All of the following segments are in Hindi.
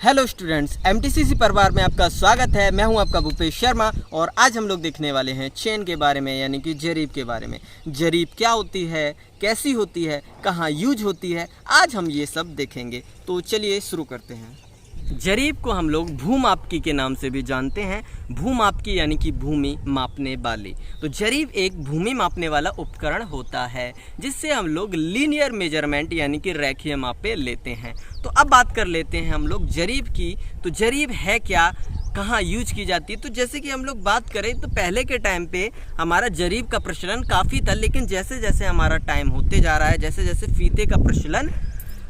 हेलो स्टूडेंट्स, एमटीसीसी परिवार में आपका स्वागत है। मैं हूं आपका भूपेश शर्मा और आज हम लोग देखने वाले हैं चेन के बारे में, यानी कि जरीब के बारे में। जरीब क्या होती है, कैसी होती है, कहां यूज होती है, आज हम ये सब देखेंगे। तो चलिए शुरू करते हैं। जरीब को हम लोग भूमापकी के नाम से भी जानते हैं। भूमापकी यानी कि भूमि मापने वाली। तो जरीब एक भूमि मापने वाला उपकरण होता है जिससे हम लोग लीनियर मेजरमेंट यानी कि रेखीय मापे लेते हैं। तो अब बात कर लेते हैं हम लोग जरीब की। तो जरीब है क्या, कहाँ यूज की जाती है। तो जैसे कि हम लोग बात करें तो पहले के टाइम पे हमारा जरीब का प्रचलन काफ़ी था, लेकिन जैसे जैसे हमारा टाइम होते जा रहा है, जैसे जैसे फीते का प्रचलन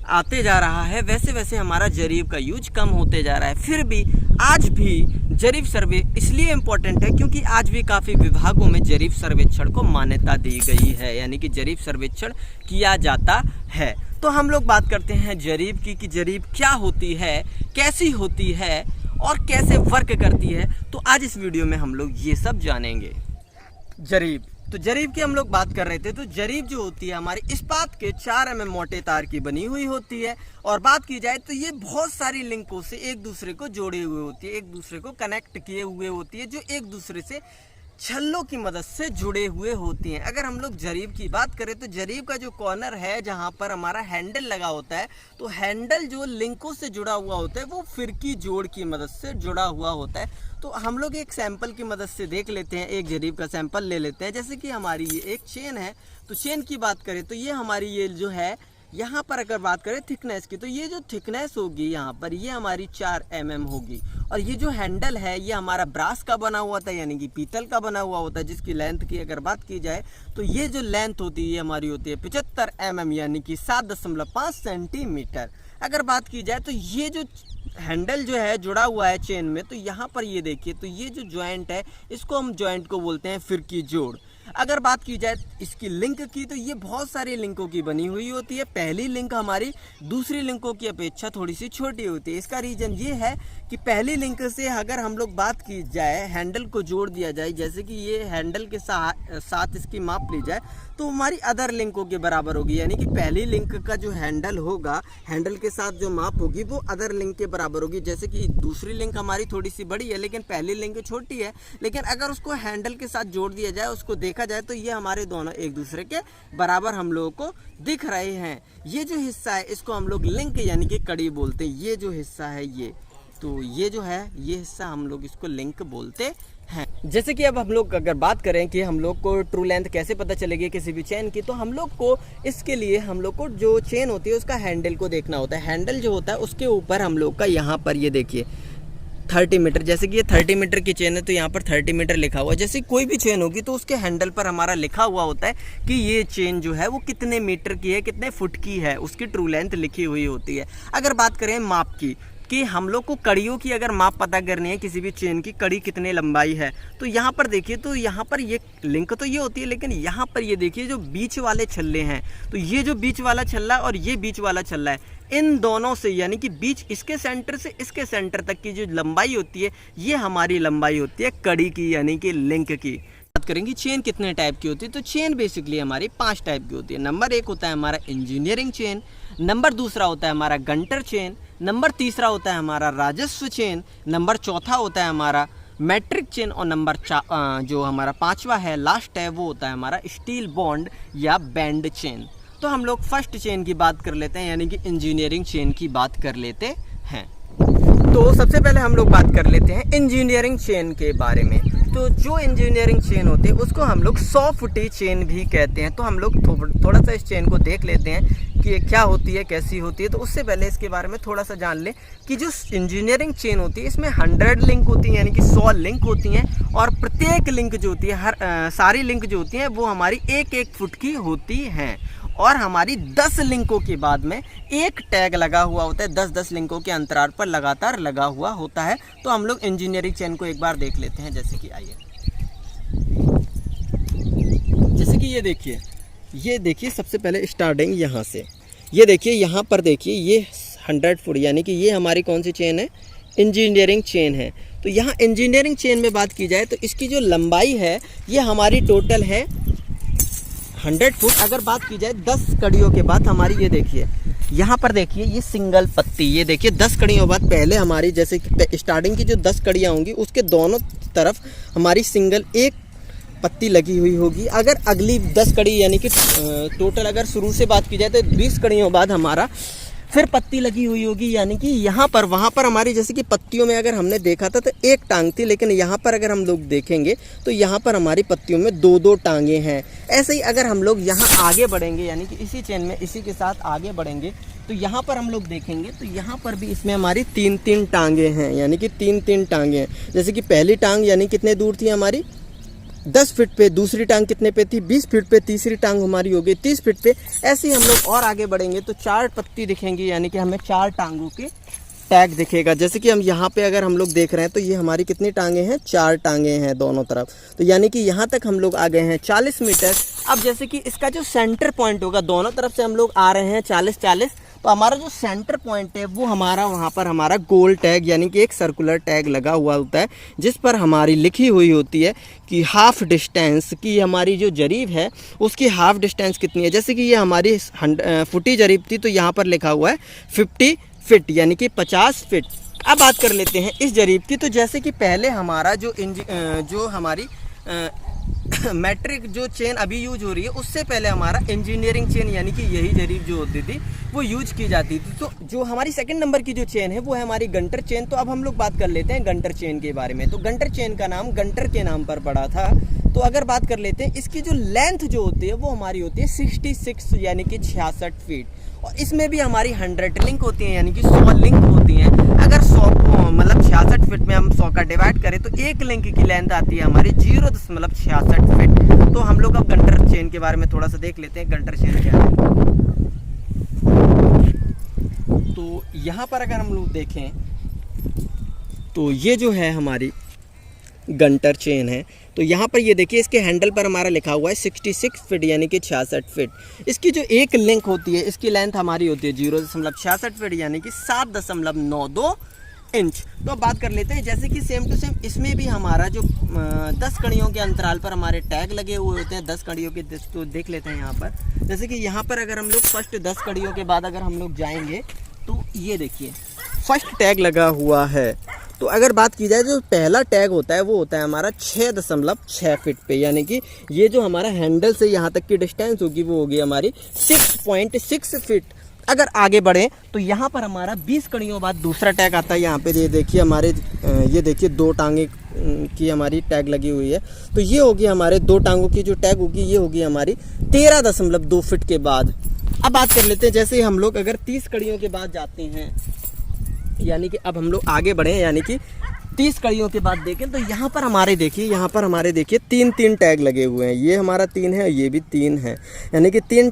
आते जा रहा है, वैसे वैसे हमारा जरीब का यूज कम होते जा रहा है। फिर भी आज भी जरीब सर्वे इसलिए इम्पोर्टेंट है क्योंकि आज भी काफ़ी विभागों में जरीब सर्वेक्षण को मान्यता दी गई है, यानी कि जरीब सर्वेक्षण किया जाता है। तो हम लोग बात करते हैं जरीब की कि जरीब क्या होती है, कैसी होती है और कैसे वर्क करती है। तो आज इस वीडियो में हम लोग ये सब जानेंगे। जरीब की हम लोग बात कर रहे थे। तो जरीब जो होती है हमारी इस्पात के 4 mm मोटे तार की बनी हुई होती है। और बात की जाए तो ये बहुत सारी लिंकों से एक दूसरे को जोड़े हुए होती है, एक दूसरे को कनेक्ट किए हुए होती है, जो एक दूसरे से छल्लों की मदद से जुड़े हुए होती हैं। अगर हम लोग जरीब की बात करें तो जरीब का जो कॉर्नर है जहाँ पर हमारा हैंडल लगा होता है, तो हैंडल जो लिंकों से जुड़ा हुआ होता है वो फिरकी जोड़ की मदद से जुड़ा हुआ होता है। तो हम लोग एक सैंपल की मदद से देख लेते हैं, एक जरीब का सैंपल ले लेते हैं। जैसे कि हमारी ये एक चेन है, तो चेन की बात करें तो ये हमारी ये जो है, यहाँ पर अगर बात करें थिकनेस की, तो ये जो थिकनेस होगी यहाँ पर ये हमारी 4 mm होगी। और ये जो हैंडल है ये हमारा ब्रास का बना हुआ था, यानी कि पीतल का बना हुआ होता है, जिसकी लेंथ की अगर बात की जाए तो ये जो लेंथ होती है ये हमारी होती है 75 mm, यानी कि 7.5 सेंटीमीटर। अगर बात की जाए तो ये जो हैंडल जो है जुड़ा हुआ है चेन में, तो यहाँ पर ये देखिए, तो ये जो जॉइंट है इसको हम जॉइंट को बोलते हैं फिरकी जोड़। अगर बात की जाए इसकी लिंक की, तो ये बहुत सारी लिंकों की बनी हुई होती है। पहली लिंक हमारी दूसरी लिंकों की अपेक्षा थोड़ी सी छोटी होती है। इसका रीज़न ये है कि पहली लिंक से अगर हम लोग बात की जाए, हैंडल को जोड़ दिया जाए, जैसे कि ये हैंडल के साथ इसकी माप ली जाए, तो हमारी अदर लिंकों के बराबर होगी। यानी कि पहली लिंक का जो हैंडल होगा, हैंडल के साथ जो माप होगी वो अदर लिंक के बराबर होगी। जैसे कि दूसरी लिंक हमारी थोड़ी सी बड़ी है लेकिन पहली लिंक छोटी है, लेकिन अगर उसको हैंडल के साथ जोड़ दिया जाए, उसको देखा जाए तो ये हमारे दोनों एक दूसरे के बराबर हम लोगों को दिख रहे हैं। ये जो हिस्सा है इसको हम लोग लिंक यानी कि कड़ी बोलते हैं। ये जो हिस्सा है ये, तो ये जो है ये हिस्सा हम लोग इसको लिंक बोलते हैं। जैसे कि अब हम लोग अगर बात करें कि हम लोग को ट्रू लेंथ कैसे पता चलेगी किसी भी चेन की, तो हम लोग को इसके लिए हम लोग को जो चेन होती है उसका हैंडल को देखना होता है। हैंडल जो होता है उसके ऊपर हम लोग का यहाँ पर ये देखिए 30 मीटर, जैसे कि ये 30 मीटर की चेन है तो यहाँ पर 30 मीटर लिखा हुआ है। जैसे कोई भी चेन होगी तो उसके हैंडल पर हमारा लिखा हुआ होता है कि ये चेन जो है वो कितने मीटर की है, कितने फुट की है, उसकी ट्रू लेंथ लिखी हुई होती है। अगर बात करें माप की कि हम लोग को कड़ियों की अगर माप पता करनी है, किसी भी चेन की कड़ी कितने लंबाई है, तो यहाँ पर देखिए, तो यहाँ पर ये लिंक तो ये होती है, लेकिन यहाँ पर ये देखिए जो बीच वाले छल्ले हैं, तो ये जो बीच वाला छल्ला और ये बीच वाला छल्ला है, इन दोनों से यानी कि बीच इसके सेंटर से इसके सेंटर तक की जो लंबाई होती है ये हमारी लंबाई होती है कड़ी की, यानी कि लिंक की। बात करेंगे चेन कितने टाइप की होती है, तो चेन बेसिकली हमारी 5 टाइप की होती है। नंबर 1 होता है हमारा इंजीनियरिंग चेन, नंबर 2 होता है हमारा गंटर चेन, नंबर 3 होता है हमारा राजस्व चेन, नंबर 4 होता है हमारा मैट्रिक चेन, और नंबर जो हमारा 5वां है लास्ट है वो होता है हमारा स्टील बॉन्ड या बैंड चेन। तो हम लोग फर्स्ट चेन की बात कर लेते हैं, यानी कि इंजीनियरिंग चेन की बात कर लेते हैं। तो सबसे पहले हम लोग बात कर लेते हैं इंजीनियरिंग चेन के बारे में। तो जो इंजीनियरिंग चेन होती है उसको हम लोग 100 फुटी चेन भी कहते हैं। तो हम लोग थोड़ा सा इस चेन को देख लेते हैं कि ये क्या होती है, कैसी होती है। तो उससे पहले इसके बारे में थोड़ा सा जान लें कि जो इंजीनियरिंग चेन होती है इसमें 100 लिंक होती हैं, यानी कि 100 लिंक होती हैं, और प्रत्येक लिंक जो होती है, सारी लिंक जो होती हैं वो हमारी 1-1 फुट की होती हैं। और हमारी 10 लिंकों के बाद में एक टैग लगा हुआ होता है, 10-10 लिंकों के अंतराल पर लगातार लगा हुआ होता है। तो हम लोग इंजीनियरिंग चेन को एक बार देख लेते हैं। जैसे कि आइए, जैसे कि ये देखिए सबसे पहले स्टार्टिंग यहाँ से, ये देखिए यहाँ पर देखिए ये 100 फुट, यानी कि ये हमारी कौन सी चेन है, इंजीनियरिंग चेन है। तो यहाँ इंजीनियरिंग चेन में बात की जाए तो इसकी जो लंबाई है ये हमारी टोटल है 100 फुट। अगर बात की जाए 10 कड़ियों के बाद हमारी, ये देखिए यहाँ पर देखिए ये सिंगल पत्ती, ये देखिए 10 कड़ियों बाद पहले हमारी जैसे कि स्टार्टिंग की जो 10 कड़ियाँ होंगी उसके दोनों तरफ हमारी सिंगल एक पत्ती लगी हुई होगी। अगर अगली 10 कड़ी यानी कि टोटल अगर शुरू से बात की जाए तो 20 कड़ियों बाद हमारा फिर पत्ती लगी हुई होगी, यानी कि यहाँ पर वहाँ पर हमारी जैसे कि पत्तियों में अगर हमने देखा था तो एक टांग थी, लेकिन यहाँ पर अगर हम लोग देखेंगे तो यहाँ पर हमारी पत्तियों में 2-2 टांगे हैं। ऐसे ही अगर हम लोग यहाँ आगे बढ़ेंगे यानी कि इसी चेन में इसी के साथ आगे बढ़ेंगे तो यहाँ पर हम लोग देखेंगे तो यहाँ पर भी इसमें हमारी 3-3 टांगे हैं, यानी कि 3-3 टांगे हैं। जैसे कि पहली टांग यानी कितने दूर थी हमारी 10 फीट पे, दूसरी टांग कितने पे थी 20 फीट पे, तीसरी टांग हमारी हो गई 30 फीट पे। ऐसे ही हम लोग और आगे बढ़ेंगे तो 4 पत्ती दिखेंगी, यानी कि हमें 4 टांगों के टैग दिखेगा। जैसे कि हम यहाँ पे अगर हम लोग देख रहे हैं तो ये हमारी कितनी टांगे हैं 4 टांगे हैं दोनों तरफ। तो यानी कि यहाँ तक हम लोग आ गए हैं 40 मीटर। अब जैसे कि इसका जो सेंटर पॉइंट होगा, दोनों तरफ से हम लोग आ रहे हैं 40-40, तो हमारा जो सेंटर पॉइंट है वो हमारा वहाँ पर हमारा गोल टैग यानी कि एक सर्कुलर टैग लगा हुआ होता है, जिस पर हमारी लिखी हुई होती है कि हाफ डिस्टेंस की हमारी जो जरीब है उसकी हाफ डिस्टेंस कितनी है। जैसे कि ये हमारी फुटी जरीब थी तो यहाँ पर लिखा हुआ है 50 फीट यानी कि 50 फीट। अब बात कर लेते हैं इस जरीब की। तो जैसे कि पहले हमारा जो हमारी मैट्रिक जो चेन अभी यूज हो रही है उससे पहले हमारा इंजीनियरिंग चेन यानी कि यही जरीब जो होती थी वो यूज की जाती थी। तो जो हमारी सेकंड नंबर की जो चेन है वो है हमारी गंटर चेन। तो अब हम लोग बात कर लेते हैं गंटर चेन के बारे में। तो गंटर चेन का नाम गंटर के नाम पर पड़ा था। तो अगर बात कर लेते हैं इसकी जो लेंथ जो होती है वो हमारी होती है 66 यानी कि 66 फीट, और इसमें भी हमारी 100 लिंक होती हैं यानी कि 100 लिंक होती हैं। अगर 100 को मतलब 66 फीट में हम 100 का डिवाइड करें तो एक लिंक की लेंथ आती है हमारी 0.66 फीट। तो हम लोग अब गंटर चेन के बारे में थोड़ा सा देख लेते हैं गंटर चेन क्या है। तो यहाँ पर अगर हम लोग देखें तो ये जो है हमारी गंटर चेन है। तो यहाँ पर ये देखिए इसके हैंडल पर हमारा लिखा हुआ है 66 फीट यानी कि 66 फीट। इसकी जो एक लिंक होती है इसकी लेंथ हमारी होती है 0.66 फीट यानी कि 7.92 इंच। तो अब बात कर लेते हैं जैसे कि सेम टू सेम इसमें भी हमारा जो 10 कड़ियों के अंतराल पर हमारे टैग लगे हुए होते हैं 10 कड़ियों के। तो देख लेते हैं यहाँ पर, जैसे कि यहाँ पर अगर हम लोग फर्स्ट 10 कड़ियों के बाद अगर हम लोग जाएंगे तो ये देखिए फर्स्ट टैग लगा हुआ है। तो अगर बात की जाए जो पहला टैग होता है वो होता है हमारा 6.6 फीट पे, यानी कि ये जो हमारा हैंडल से यहाँ तक की डिस्टेंस होगी वो होगी हमारी 6.6 फीट। अगर आगे बढ़ें तो यहाँ पर हमारा 20 कड़ियों बाद दूसरा टैग आता है। यहाँ पे ये देखिए हमारे ये देखिए 2 टांगे की हमारी टैग लगी हुई है। तो ये होगी हमारे 2 टांगों की जो टैग होगी ये होगी हमारी 13.2 फीट के बाद। अब बात कर लेते हैं जैसे हम लोग अगर 30 कड़ियों के बाद जाते हैं, यानी कि अब हम लोग आगे बढ़े यानी कि 30 कड़ियों के बाद देखें तो यहाँ पर हमारे देखिए 3 टैग लगे हुए हैं। ये हमारा 3 है, ये भी 3 है, यानी कि 3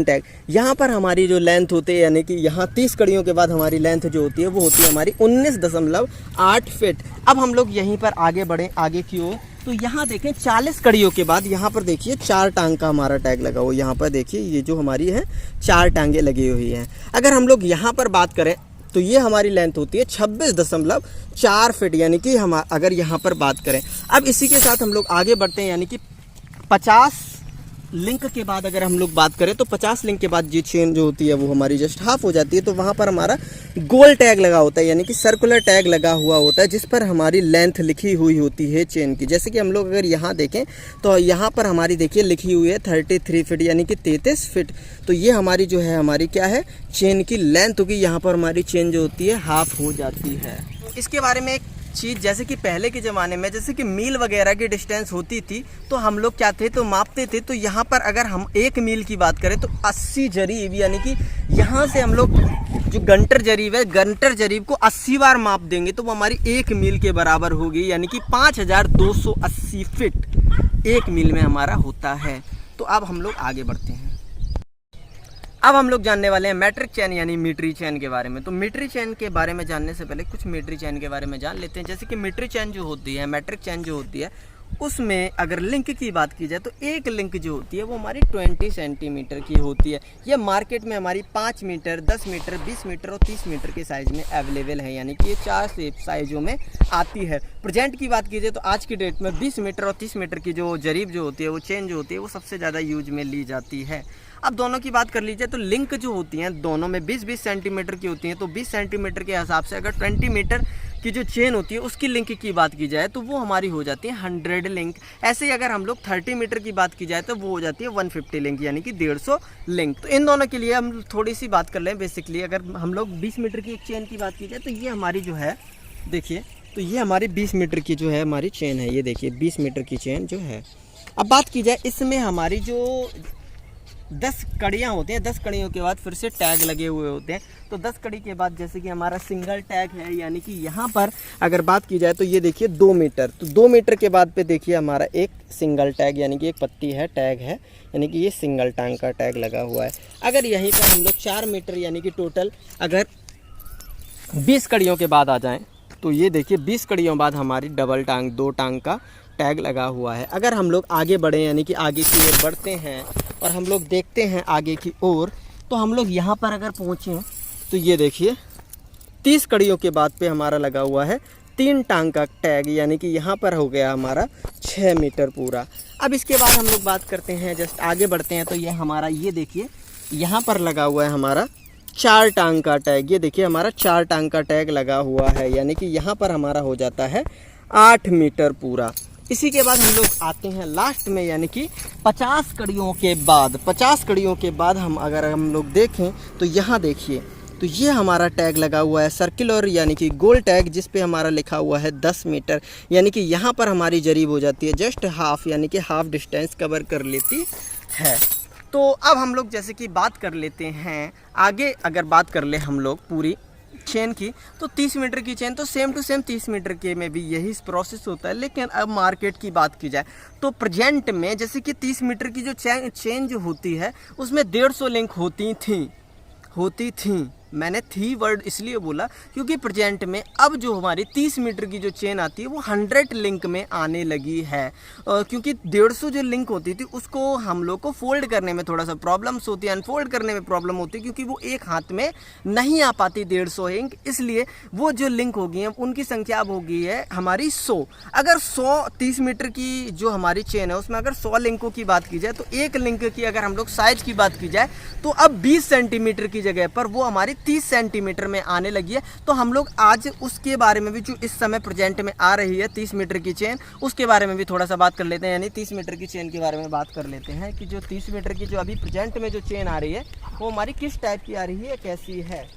टैग। यहाँ पर हमारी जो लेंथ होती है यानी कि यहाँ 30 कड़ियों के बाद हमारी लेंथ जो होती है वो होती है हमारी 19.8 फीट। अब हम लोग यहीं पर आगे बढ़ें आगे की ओर तो यहाँ देखें 40 कड़ियों के बाद यहाँ पर देखिए 4 टांग का हमारा टैग लगा हुआ। यहाँ पर देखिए ये जो हमारी है 4 टांगे लगी हुई हैं। अगर हम लोग यहाँ पर बात करें तो ये हमारी लेंथ होती है 26.4 फीट, यानी कि हम अगर यहाँ पर बात करें। अब इसी के साथ हम लोग आगे बढ़ते हैं यानी कि 50 लिंक के बाद अगर हम लोग बात करें तो 50 लिंक के बाद ये चेन जो होती है वो हमारी जस्ट हाफ हो जाती है। तो वहाँ पर हमारा गोल टैग लगा होता है यानी कि सर्कुलर टैग लगा हुआ होता है जिस पर हमारी लेंथ लिखी हुई होती है चेन की। जैसे कि हम लोग अगर यहाँ देखें तो यहाँ पर हमारी देखिए लिखी हुई है 33 फीट यानी कि 33 फीट। तो ये हमारी जो है हमारी क्या है चेन की लेंथ होगी। यहाँ पर हमारी चेन जो होती है हाफ हो जाती है। इसके बारे में एक चीज़ जैसे कि पहले के ज़माने में जैसे कि मील वगैरह की डिस्टेंस होती थी तो हम लोग क्या थे तो मापते थे। तो यहाँ पर अगर हम 1 मील की बात करें तो 80 जरीब यानी कि यहाँ से हम लोग जो गंटर जरीब है गंटर जरीब को 80 बार माप देंगे तो वो हमारी 1 मील के बराबर होगी, यानी कि 5280 फीट 1 मील में हमारा होता है। तो अब हम लोग आगे बढ़ते हैं। अब हम लोग जानने वाले हैं मैट्रिक चेन यानी मीटरी चेन के बारे में। तो मीटरी चेन के बारे में जानने से पहले कुछ मीटरी चेन के बारे में जान लेते हैं। जैसे कि मीटरी चेन जो होती है मैट्रिक चेन जो होती है उसमें अगर लिंक की बात की जाए तो एक लिंक जो होती है वो हमारी 20 सेंटीमीटर की होती है। ये मार्केट में हमारी 5 मीटर, 10 मीटर, 20 मीटर और 30 मीटर के साइज़ में अवेलेबल है, यानी कि ये 4 साइज़ों में आती है। प्रेजेंट की बात की जाए तो आज की डेट में 20 मीटर और 30 मीटर की जो जरीब जो होती है, वो चेन जो होती है, वो सबसे ज़्यादा यूज में ली जाती है। अब दोनों की बात कर लीजिए तो लिंक जो होती हैं दोनों में 20-20 सेंटीमीटर की होती हैं। तो 20 सेंटीमीटर के हिसाब से अगर 20 मीटर की जो चेन होती है उसकी लिंक की बात की जाए तो वो हमारी हो जाती है 100 लिंक। ऐसे ही अगर हम लोग 30 मीटर की बात की जाए तो वो हो जाती है 150 लिंक, यानी कि 150 लिंक। तो इन दोनों के लिए हम थोड़ी सी बात कर लें। बेसिकली अगर हम लोग 20 मीटर की एक चेन की बात की जाए तो ये हमारी जो है, देखिए, तो ये हमारी 20 मीटर की जो है हमारी चेन है। ये देखिए 20 मीटर की चेन जो है। अब बात की जाए इसमें हमारी जो 10 कड़ियाँ होती हैं, 10 कड़ियों के बाद फिर से टैग लगे हुए होते हैं। तो 10 कड़ी के बाद जैसे कि हमारा सिंगल टैग है, यानी कि यहाँ पर अगर बात की जाए तो ये देखिए 2 मीटर, तो 2 मीटर के बाद पे देखिए हमारा एक सिंगल टैग, यानी कि एक पत्ती है, टैग है, यानी कि ये सिंगल टांग का टैग लगा हुआ है। अगर यहीं पर हम लोग 4 मीटर यानी कि टोटल अगर 20 कड़ियों के बाद आ जाएँ तो ये देखिए 20 कड़ियों बाद हमारी डबल टांग, 2 टांग का टैग लगा हुआ है। अगर हम लोग आगे बढ़ें, यानी कि आगे की ओर बढ़ते हैं और हम लोग देखते हैं आगे की ओर, तो हम लोग यहाँ पर अगर पहुँचें तो ये देखिए 30 कड़ियों के बाद पे हमारा लगा हुआ है 3 टांग का टैग, यानी कि यहाँ पर हो गया हमारा 6 मीटर पूरा। अब इसके बाद हम लोग बात करते हैं, जस्ट आगे बढ़ते हैं तो ये हमारा, ये देखिए यहाँ पर लगा हुआ है हमारा 4 टांग का टैग। ये देखिए हमारा 4 टांग का टैग लगा हुआ है, यानी कि यहाँ पर हमारा हो जाता है 8 मीटर पूरा। इसी के बाद हम लोग आते हैं लास्ट में, यानी कि 50 कड़ियों के बाद। 50 कड़ियों के बाद अगर हम लोग देखें तो यहाँ देखिए, तो ये हमारा टैग लगा हुआ है सर्कुलर, यानी कि गोल टैग, जिस पे हमारा लिखा हुआ है 10 मीटर, यानी कि यहाँ पर हमारी जरीब हो जाती है जस्ट हाफ, यानी कि हाफ डिस्टेंस कवर कर लेती है। तो अब हम लोग जैसे कि बात कर लेते हैं आगे, अगर बात कर ले हम लोग पूरी चेन की, तो 30 मीटर की चेन तो सेम टू सेम 30 मीटर के में भी यही प्रोसेस होता है। लेकिन अब मार्केट की बात की जाए तो प्रेजेंट में जैसे कि 30 मीटर की जो चेन जो होती है उसमें 150 लिंक होती थी। मैंने थी वर्ड इसलिए बोला क्योंकि प्रेजेंट में अब जो हमारी 30 मीटर की जो चेन आती है वो 100 लिंक में आने लगी है। क्योंकि 150 जो लिंक होती थी उसको हम लोग को फोल्ड करने में थोड़ा सा प्रॉब्लम्स होती है, अनफोल्ड करने में प्रॉब्लम होती है, क्योंकि वो एक हाथ में नहीं आ पाती 150 लिंक। इसलिए वो जो लिंक हो गई है उनकी संख्या अब हो गई है हमारी 100। अगर 100 30 मीटर की जो हमारी चेन है उसमें अगर 100 लिंकों की बात की जाए तो एक लिंक की अगर हम लोग साइज की बात की जाए तो अब 20 सेंटीमीटर की जगह पर वो हमारी 30 सेंटीमीटर में आने लगी है। तो हम लोग आज उसके बारे में भी, जो इस समय प्रेजेंट में आ रही है 30 मीटर की चेन, उसके बारे में भी थोड़ा सा बात कर लेते हैं। यानी 30 मीटर की चेन के बारे में बात कर लेते हैं कि जो 30 मीटर की जो अभी प्रेजेंट में जो चेन आ रही है वो हमारी किस टाइप की आ रही है, कैसी है।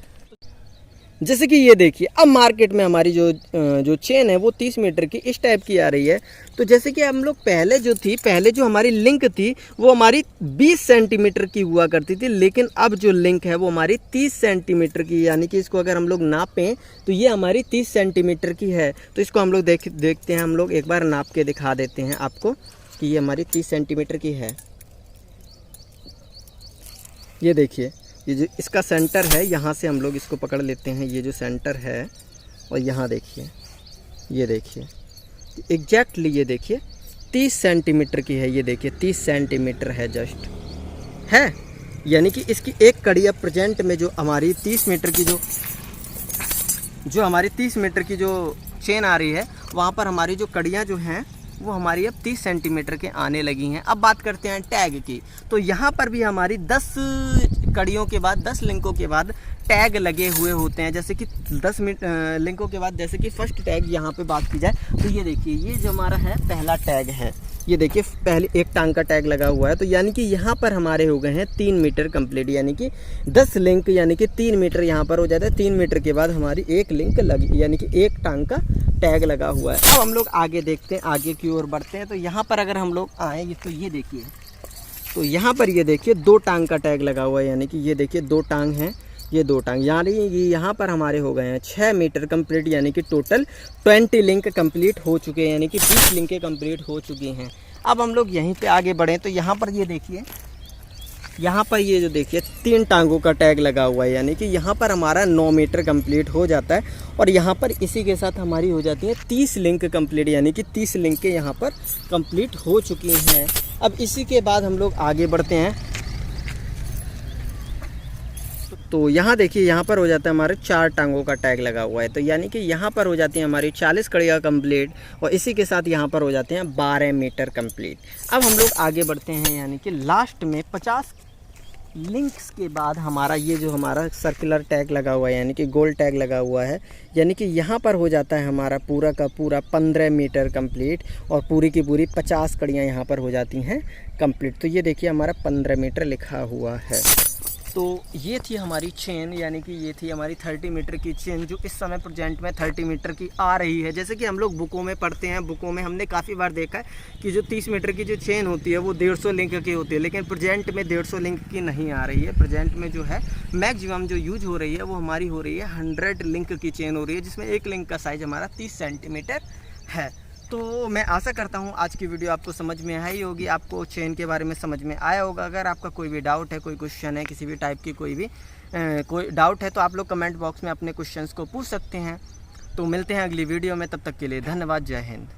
जैसे कि ये देखिए अब मार्केट में हमारी जो चेन है वो 30 मीटर की इस टाइप की आ रही है। तो जैसे कि हम लोग पहले जो हमारी लिंक थी वो हमारी 20 सेंटीमीटर की हुआ करती थी, लेकिन अब जो लिंक है वो हमारी 30 सेंटीमीटर की, यानी कि इसको अगर हम लोग नापें तो ये हमारी 30 सेंटीमीटर की है। तो इसको हम लोग देखते हैं, हम लोग एक बार नाप के दिखा देते हैं आपको कि ये हमारी 30 सेंटीमीटर की है। ये देखिए ये जो इसका सेंटर है, यहाँ से हम लोग इसको पकड़ लेते हैं, ये जो सेंटर है, और यहाँ देखिए, ये देखिए एग्जैक्टली, ये देखिए 30 सेंटीमीटर की है। ये देखिए 30 सेंटीमीटर है जस्ट है, यानी कि इसकी एक कड़ी अब प्रेजेंट में जो हमारी 30 मीटर की जो हमारी 30 मीटर की जो चेन आ रही है वहाँ पर हमारी जो कड़ियाँ जो हैं वो हमारी अब 30 सेंटीमीटर के आने लगी हैं। अब बात करते हैं टैग की, तो यहाँ पर भी हमारी 10 कड़ियों के बाद 10 लिंकों के बाद टैग लगे हुए होते हैं। जैसे कि 10 लिंकों के बाद जैसे कि फर्स्ट टैग यहाँ पे बात की जाए तो ये देखिए ये जो हमारा है पहला टैग है, ये देखिए पहले एक टांग का टैग लगा हुआ है। तो यानी कि यहाँ पर हमारे हो गए हैं 3 मीटर कंप्लीट, यानी कि 10 लिंक यानी कि 3 मीटर यहाँ पर हो जाता है। 3 मीटर के बाद हमारी एक लिंक लगी, यानी कि एक टांग का टैग लगा हुआ है। अब हम लोग आगे देखते हैं, आगे की ओर बढ़ते हैं। तो यहाँ पर अगर हम लोग आए तो ये देखिए, तो यहाँ पर ये देखिए 2 टांग का टैग लगा हुआ है, यानी कि ये देखिए 2 टांग हैं, ये 2 टांग, यानी यहाँ पर हमारे हो गए हैं 6 मीटर कंप्लीट, यानी कि टोटल 20 लिंक कंप्लीट हो चुके हैं, यानी कि 20 लिंकें कंप्लीट हो चुकी हैं। अब हम लोग यहीं पे आगे बढ़ें तो यहाँ पर ये देखिए यहाँ पर ये जो देखिए 3 टांगों का टैग लगा हुआ है, यानी कि यहाँ पर हमारा 9 मीटर कंप्लीट हो जाता है। और यहाँ पर इसी के साथ हमारी हो जाती है 30 लिंक कंप्लीट, यानी कि 30 लिंकें यहाँ पर कंप्लीट हो चुकी हैं। अब इसी के बाद हम लोग आगे बढ़ते हैं। तो यहाँ देखिए, यहाँ पर हो जाता है हमारे 4 टांगों का टैग लगा हुआ है, तो यानी कि यहाँ पर हो जाती है हमारी 40 कड़ियाँ कंप्लीट और इसी के साथ यहाँ पर हो जाते हैं 12 मीटर कंप्लीट। अब हम लोग आगे बढ़ते हैं, यानी कि लास्ट में 50 लिंक्स के बाद हमारा ये जो हमारा सर्कुलर टैग लगा हुआ है, यानी कि गोल टैग लगा हुआ है, यानी कि यहाँ पर हो जाता है हमारा पूरा का पूरा 15 मीटर कंप्लीट और पूरी की पूरी 50 कड़ियाँ यहाँ पर हो जाती हैं कंप्लीट। तो ये देखिए हमारा 15 मीटर लिखा हुआ है। तो ये थी हमारी चेन, यानी कि ये थी हमारी 30 मीटर की चेन, जो इस समय प्रेजेंट में 30 मीटर की आ रही है। जैसे कि हम लोग बुकों में पढ़ते हैं, बुकों में हमने काफ़ी बार देखा है कि जो 30 मीटर की जो चेन होती है वो 150 लिंक की होती है, लेकिन प्रेजेंट में 150 लिंक की नहीं आ रही है। प्रेजेंट में जो है मैक्सिमम जो यूज हो रही है वो हमारी हो रही है 100 लिंक की चेन हो रही है, जिसमें एक लिंक का साइज़ हमारा 30 सेंटीमीटर है। तो मैं आशा करता हूँ आज की वीडियो आपको समझ में आई होगी, आपको चेन के बारे में समझ में आया होगा। अगर आपका कोई भी डाउट है, कोई क्वेश्चन है, किसी भी टाइप की कोई डाउट है, तो आप लोग कमेंट बॉक्स में अपने क्वेश्चंस को पूछ सकते हैं। तो मिलते हैं अगली वीडियो में, तब तक के लिए धन्यवाद। जय हिंद।